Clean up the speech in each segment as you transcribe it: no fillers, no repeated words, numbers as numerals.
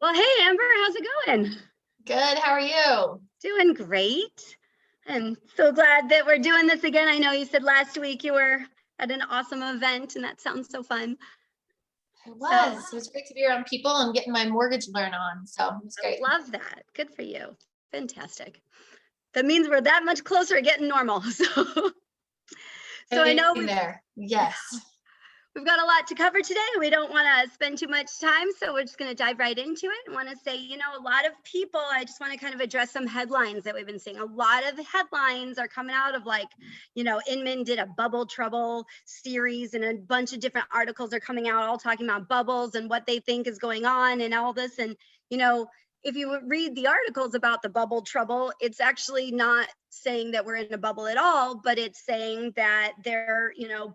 Well, hey, Amber, how's it going? Good. How are you? Doing great. I'm so glad that we're doing this again. I know you said last week you were at an awesome event, and that sounds so fun. It So was. It was great to be around people and getting my mortgage learn on. So it was I great. love that. Good for you. Fantastic. That means we're that much closer to getting normal. So I know Getting there. Yes. we've got a lot to cover today. We don't want to spend too much time, so we're just going to dive right into it. I want to say, a lot of people, I just want to kind of address some headlines that we've been seeing. A lot of headlines are coming out of Inman did a bubble trouble series, and a bunch of different articles are coming out all talking about bubbles and what they think is going on and all this. And, if you read the articles about the bubble trouble, it's actually not saying that we're in a bubble at all, but it's saying that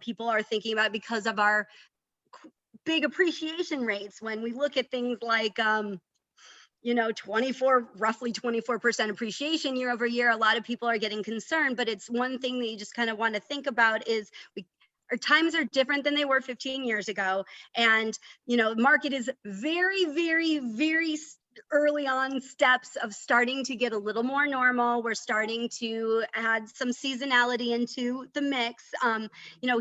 people are thinking about, because of our big appreciation rates. When we look at things like, roughly 24% appreciation year over year, a lot of people are getting concerned. But it's one thing that you just kind of want to think about is our times are different than they were 15 years ago. And, market is very, very, very early on steps of starting to get a little more normal. We're starting to add some seasonality into the mix.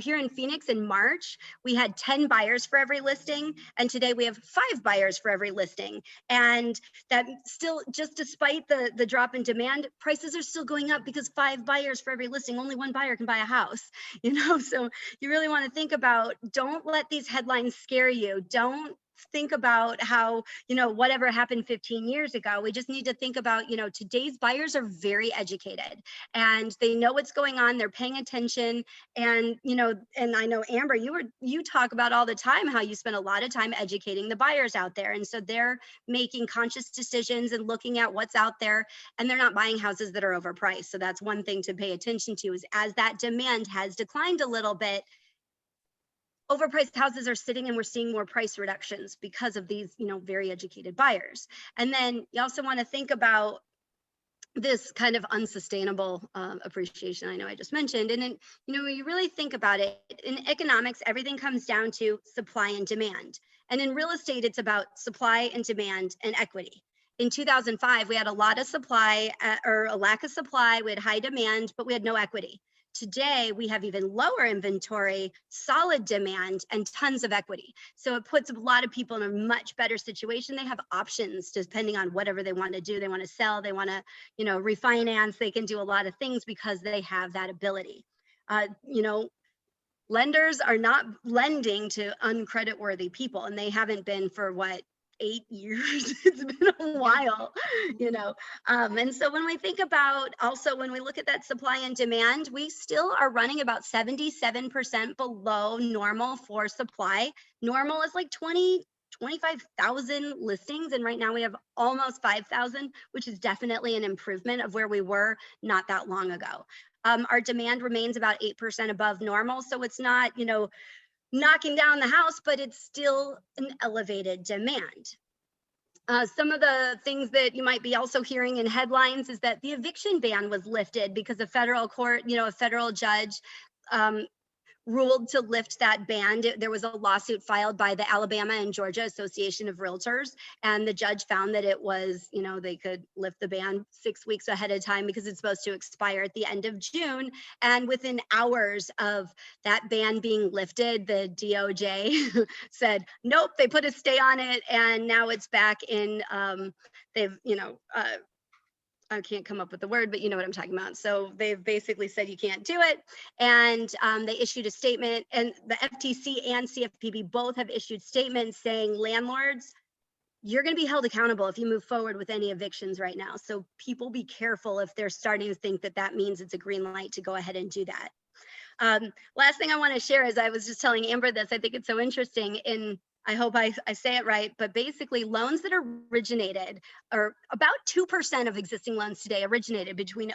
Here in Phoenix in March, we had 10 buyers for every listing, and today we have 5 buyers for every listing. And that still, just despite the drop in demand, prices are still going up because 5 buyers for every listing, only 1 buyer can buy a house, so you really want to think about, don't let these headlines scare you. Don't think about how, whatever happened 15 years ago. We just need to think about, today's buyers are very educated and they know what's going on. They're paying attention. And, and I know, Amber, you talk about all the time how you spend a lot of time educating the buyers out there. And so they're making conscious decisions and looking at what's out there, and they're not buying houses that are overpriced. So that's one thing to pay attention to, is as that demand has declined a little bit, overpriced houses are sitting, and we're seeing more price reductions because of these, very educated buyers. And then you also want to think about this kind of unsustainable appreciation I know I just mentioned. And then, when you really think about it, in economics, everything comes down to supply and demand. And in real estate, it's about supply and demand and equity. In 2005, we had a lot of supply or a lack of supply. We had high demand, but we had no equity. Today, we have even lower inventory, solid demand, and tons of equity. So it puts a lot of people in a much better situation. They have options depending on whatever they want to do. They want to sell, they want to, refinance. They can do a lot of things because they have that ability. Lenders are not lending to uncreditworthy people, and they haven't been for 8 years. It's been a while, and so when we think about, also when we look at that supply and demand, we still are running about 77% below normal for supply. Normal is like 25,000 listings, and right now we have almost 5,000, which is definitely an improvement of where we were not that long ago. Our demand remains about 8% above normal, so it's not, knocking down the house, but it's still an elevated demand. Some of the things that you might be also hearing in headlines is that the eviction ban was lifted because a federal court, a federal judge ruled to lift that ban. There was a lawsuit filed by the Alabama and Georgia Association of Realtors, and the judge found that it was, they could lift the ban 6 weeks ahead of time because it's supposed to expire at the end of June. And within hours of that ban being lifted, the DOJ said, nope, they put a stay on it, and now it's back in, they've, I can't come up with the word, but you know what I'm talking about. So they've basically said you can't do it. And they issued a statement, and the FTC and CFPB both have issued statements saying, landlords, you're going to be held accountable if you move forward with any evictions right now. So people be careful if they're starting to think that that means it's a green light to go ahead and do that. Last thing I want to share is, I was just telling Amber this, I think it's so interesting, I hope I say it right, but basically loans that originated, or about 2% of existing loans today originated between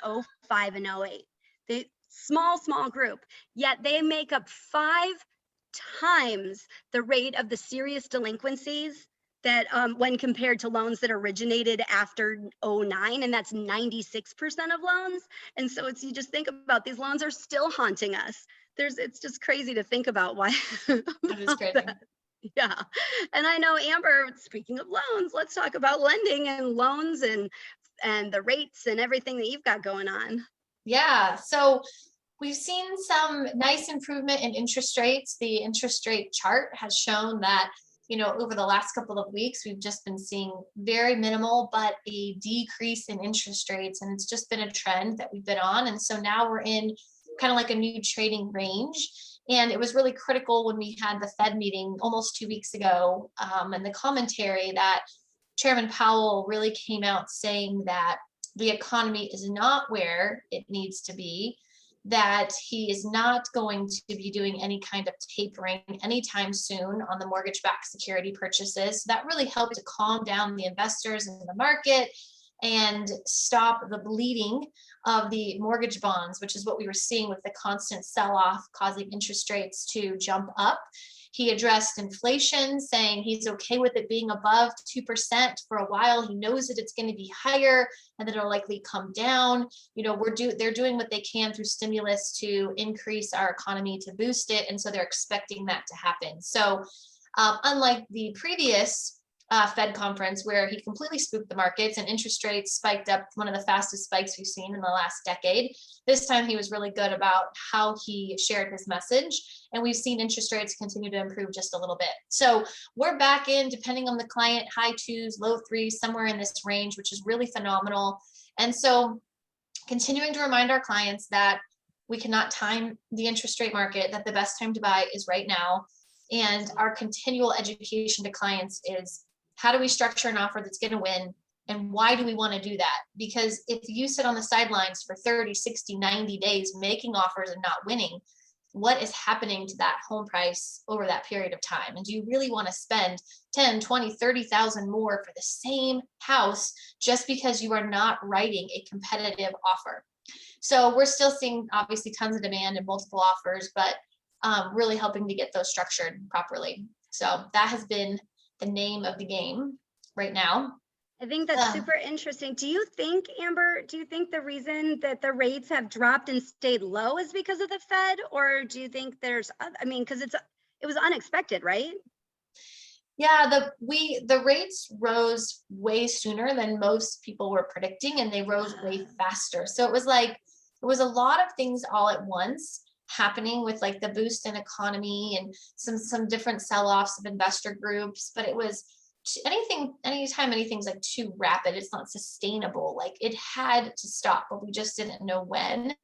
05 and 08. The small group, yet they make up 5 times the rate of the serious delinquencies that when compared to loans that originated after 09, and that's 96% of loans. And so you just think about, these loans are still haunting us. It's just crazy to think about why. That is crazy. Yeah. And I know, Amber, speaking of loans, let's talk about lending and loans and the rates and everything that you've got going on. Yeah, so we've seen some nice improvement in interest rates. The interest rate chart has shown that, over the last couple of weeks, we've just been seeing very minimal, but a decrease in interest rates. And it's just been a trend that we've been on. And so now we're in kind of like a new trading range. And it was really critical when we had the Fed meeting almost 2 weeks ago, and the commentary that Chairman Powell really came out saying that the economy is not where it needs to be, that he is not going to be doing any kind of tapering anytime soon on the mortgage-backed security purchases. So that really helped to calm down the investors in the market and stop the bleeding of the mortgage bonds, which is what we were seeing with the constant sell-off causing interest rates to jump up. He addressed inflation, saying he's okay with it being above 2% for a while. He knows that it's going to be higher and that it'll likely come down. They're doing what they can through stimulus to increase our economy, to boost it. And so they're expecting that to happen. So unlike the previous Fed conference where he completely spooked the markets and interest rates spiked up, one of the fastest spikes we've seen in the last decade. This time he was really good about how he shared his message, and we've seen interest rates continue to improve just a little bit. So we're back in, depending on the client, high twos, low threes, somewhere in this range, which is really phenomenal. And so continuing to remind our clients that we cannot time the interest rate market, that the best time to buy is right now. And our continual education to clients is, how do we structure an offer that's going to win? And why do we want to do that? Because if you sit on the sidelines for 30, 60, 90 days making offers and not winning, what is happening to that home price over that period of time? And do you really want to spend 10, 20, 30,000 more for the same house just because you are not writing a competitive offer? So we're still seeing obviously tons of demand and multiple offers, but really helping to get those structured properly. So that has been the name of the game right now. I think that's super interesting. Do you think, Amber, the reason that the rates have dropped and stayed low is because of the Fed? Or do you think because it was unexpected, right? Yeah, the rates rose way sooner than most people were predicting, and they rose way faster. So it was a lot of things all at once happening with like the boost in economy and some different sell-offs of investor groups, but it was anytime anything's like too rapid, it's not sustainable. Like it had to stop, but we just didn't know when.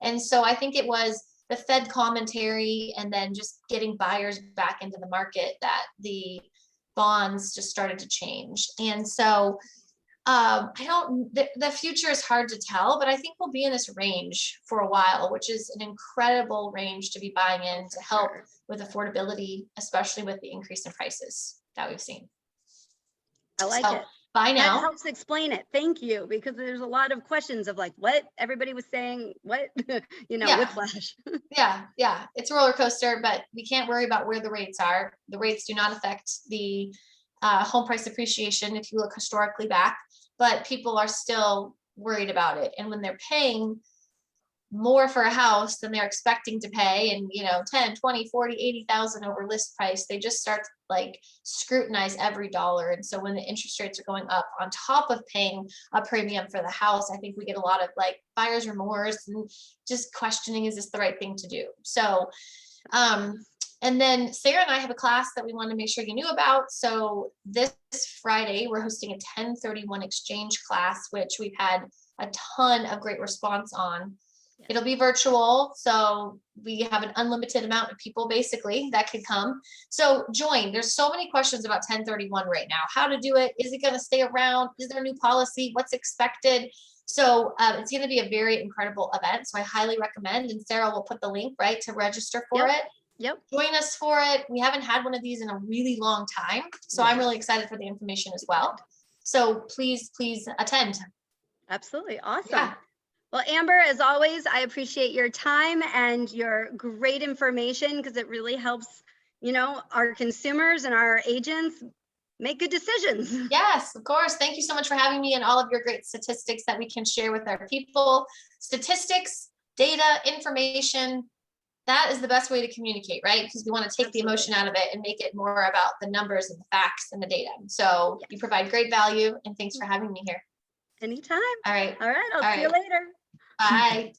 And so I think it was the Fed commentary and then just getting buyers back into the market that the bonds just started to change. And so the future is hard to tell, but I think we'll be in this range for a while, which is an incredible range to be buying in to help with affordability, especially with the increase in prices that we've seen. I like it. Buy now. That helps explain it. Thank you, because there's a lot of questions of like what everybody was saying, what, whiplash. Yeah. It's a roller coaster, but we can't worry about where the rates are. The rates do not affect the home price appreciation if you look historically back, but people are still worried about it. And when they're paying more for a house than they're expecting to pay, and 10, 20, 40, 80,000 over list price, they just start to like scrutinize every dollar. And so when the interest rates are going up on top of paying a premium for the house, I think we get a lot of like buyer's remorse and just questioning, is this the right thing to do? So and then Sarah and I have a class that we want to make sure you knew about. So this Friday, we're hosting a 1031 exchange class, which we've had a ton of great response on. It'll be virtual, so we have an unlimited amount of people basically that could come. So join. There's so many questions about 1031 right now. How to do it? Is it going to stay around? Is there a new policy? What's expected? So it's going to be a very incredible event. So I highly recommend, and Sarah will put the link right to register for it. Yep. Join us for it. We haven't had one of these in a really long time, so I'm really excited for the information as well. So please attend. Absolutely. Awesome. Yeah. Well, Amber, as always, I appreciate your time and your great information, because it really helps, our consumers and our agents make good decisions. Yes, of course. Thank you so much for having me and all of your great statistics that we can share with our people. Statistics, data, information, that is the best way to communicate, right? Because we want to take the emotion out of it and make it more about the numbers and the facts and the data. So you provide great value, and thanks for having me here. Anytime. All right. All right. I'll see you later. Bye.